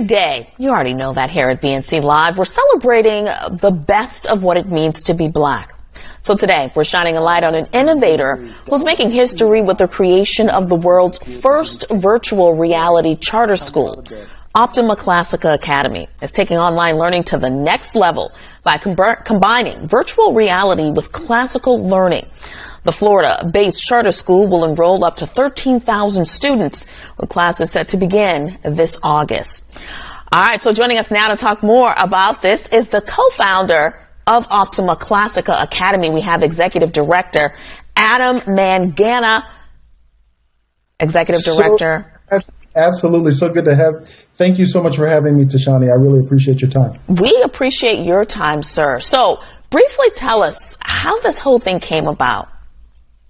Day. You already know that here at BNC Live. We're celebrating the best of what it means to be Black. So today, we're shining a light on an innovator who's making history with the creation of the world's first virtual reality charter school. Optima Classica Academy is taking online learning to the next level by combining virtual reality with classical learning. The Florida-based charter school will enroll up to 13,000 students, with classes set to begin this August. All right, so joining us now to talk more about this is the co-founder of Optima Classica Academy. We have Executive Director Adam Mangana. Executive Director. Absolutely. So good to have. Thank you so much for having me, Tashani. I really appreciate your time. We appreciate your time, sir. So briefly tell us how this whole thing came about.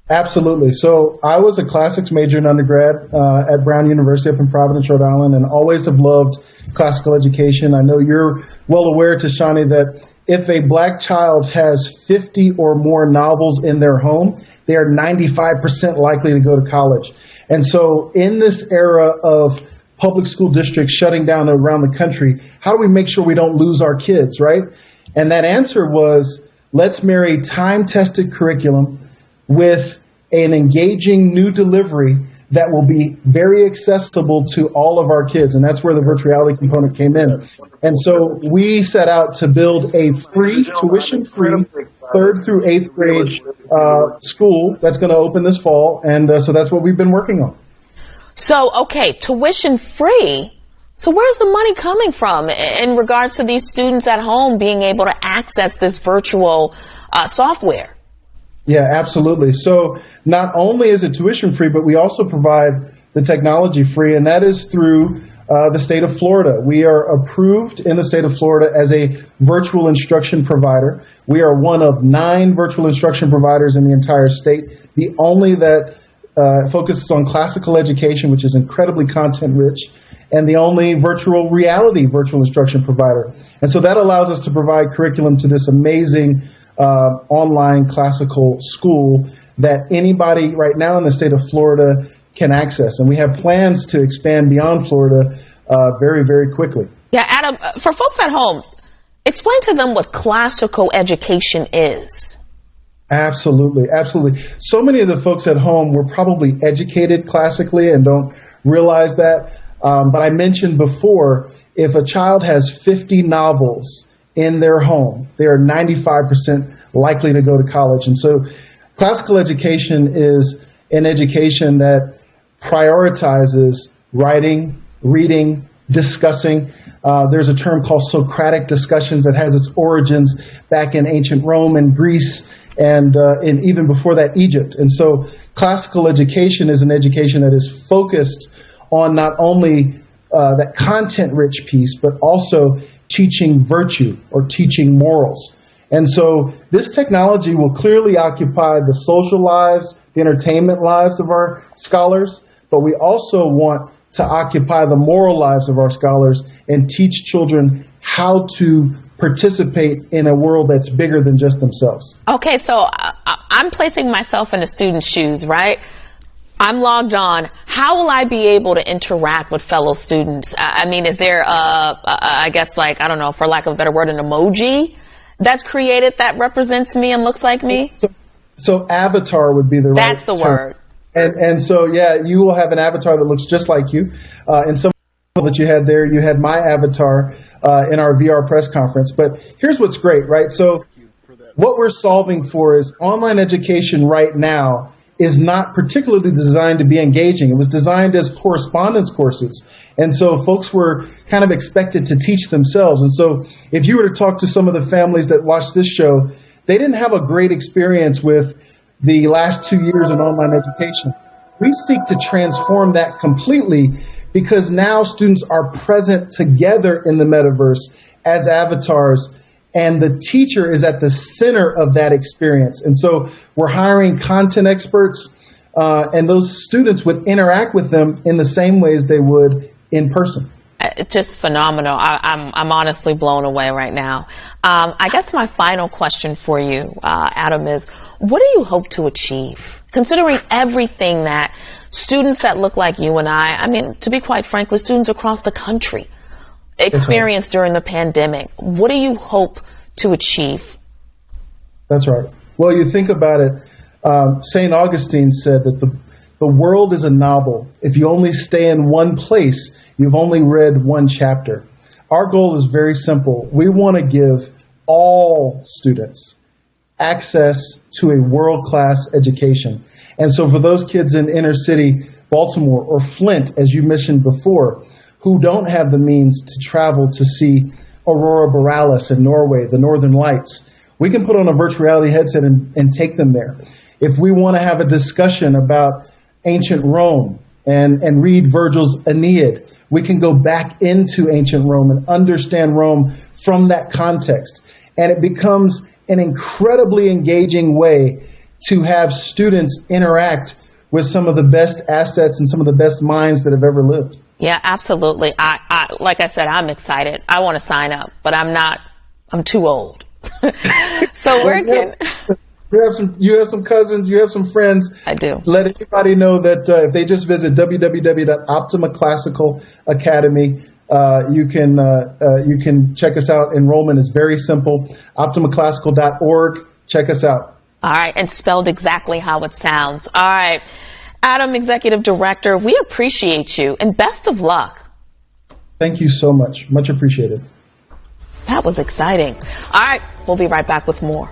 Absolutely. So I was a classics major in undergrad at Brown University up in Providence, Rhode Island, and always have loved classical education. I know you're well aware, Tashani, that if a Black child has 50 or more novels in their home, they are 95% likely to go to college. And so in this era of public school districts shutting down around the country, how do we make sure we don't lose our kids, right? And that answer was, let's marry time-tested curriculum with an engaging new delivery that will be very accessible to all of our kids. And that's where the virtual reality component came in. And so we set out to build a free, tuition-free, 3rd through 8th grade school that's going to open this fall. And so that's what we've been working on. So, okay, tuition-free. So where's the money coming from in regards to these students at home being able to access this virtual software? Yeah, absolutely. So not only is it tuition free, but we also provide the technology free, and that is through the state of Florida. We are approved in the state of Florida as a virtual instruction provider. We are one of 9 virtual instruction providers in the entire state, the only that focuses on classical education, which is incredibly content rich, and the only virtual reality virtual instruction provider. And so that allows us to provide curriculum to this amazing online classical school that anybody right now in the state of Florida can access. And we have plans to expand beyond Florida very, very quickly. Yeah, Adam, for folks at home, explain to them what classical education is. Absolutely, absolutely. So many of the folks at home were probably educated classically and don't realize that. But I mentioned before, if a child has 50 novels in their home, they are 95% likely to go to college. And so classical education is an education that prioritizes writing, reading, discussing. There's a term called Socratic discussions that has its origins back in ancient Rome and Greece and even before that, Egypt. And so classical education is an education that is focused on not only that content-rich piece, but also teaching virtue or teaching morals. And so this technology will clearly occupy the social lives, the entertainment lives of our scholars, but we also want to occupy the moral lives of our scholars and teach children how to participate in a world that's bigger than just themselves. Okay, so I'm placing myself in the student's shoes, right? I'm logged on. How will I be able to interact with fellow students? I mean, is there, I guess, like, I don't know, for lack of a better word, an emoji that's created that represents me and looks like me? So avatar would be the right term. That's the word. And so, yeah, you will have an avatar that looks just like you. And some that you had there, you had my avatar in our VR press conference. But here's what's great, right? So what we're solving for is online education right now is not particularly designed to be engaging. It was designed as correspondence courses. And so folks were kind of expected to teach themselves. And so if you were to talk to some of the families that watched this show, they didn't have a great experience with the last 2 years in online education. We seek to transform that completely because now students are present together in the metaverse as avatars, and the teacher is at the center of that experience. And so we're hiring content experts, and those students would interact with them in the same ways they would in person. Just phenomenal. I'm honestly blown away right now. I guess my final question for you, Adam, is what do you hope to achieve? Considering everything that students that look like you and I mean, to be quite frankly, students across the country experienced during the pandemic. What do you hope to achieve? That's right. Well, you think about it. St. Augustine said that the world is a novel. If you only stay in one place, you've only read one chapter. Our goal is very simple. We want to give all students access to a world-class education. And so for those kids in inner city Baltimore or Flint, as you mentioned before, who don't have the means to travel to see Aurora Borealis in Norway, the Northern Lights, we can put on a virtual reality headset and take them there. If we want to have a discussion about ancient Rome and read Virgil's Aeneid, we can go back into ancient Rome and understand Rome from that context. And it becomes an incredibly engaging way to have students interact with some of the best assets and some of the best minds that have ever lived. Yeah, absolutely. I like I said, I'm excited. I want to sign up, but I'm too old. So where can you have some cousins, you have some friends. I do. Let anybody know that if they just visit www.Optima Classical Academy, you can check us out. Enrollment is very simple. OptimaClassical.org. Check us out. All right, and spelled exactly how it sounds. All right, Adam, Executive Director, we appreciate you and best of luck. Thank you so much. Much appreciated. That was exciting. All right, we'll be right back with more.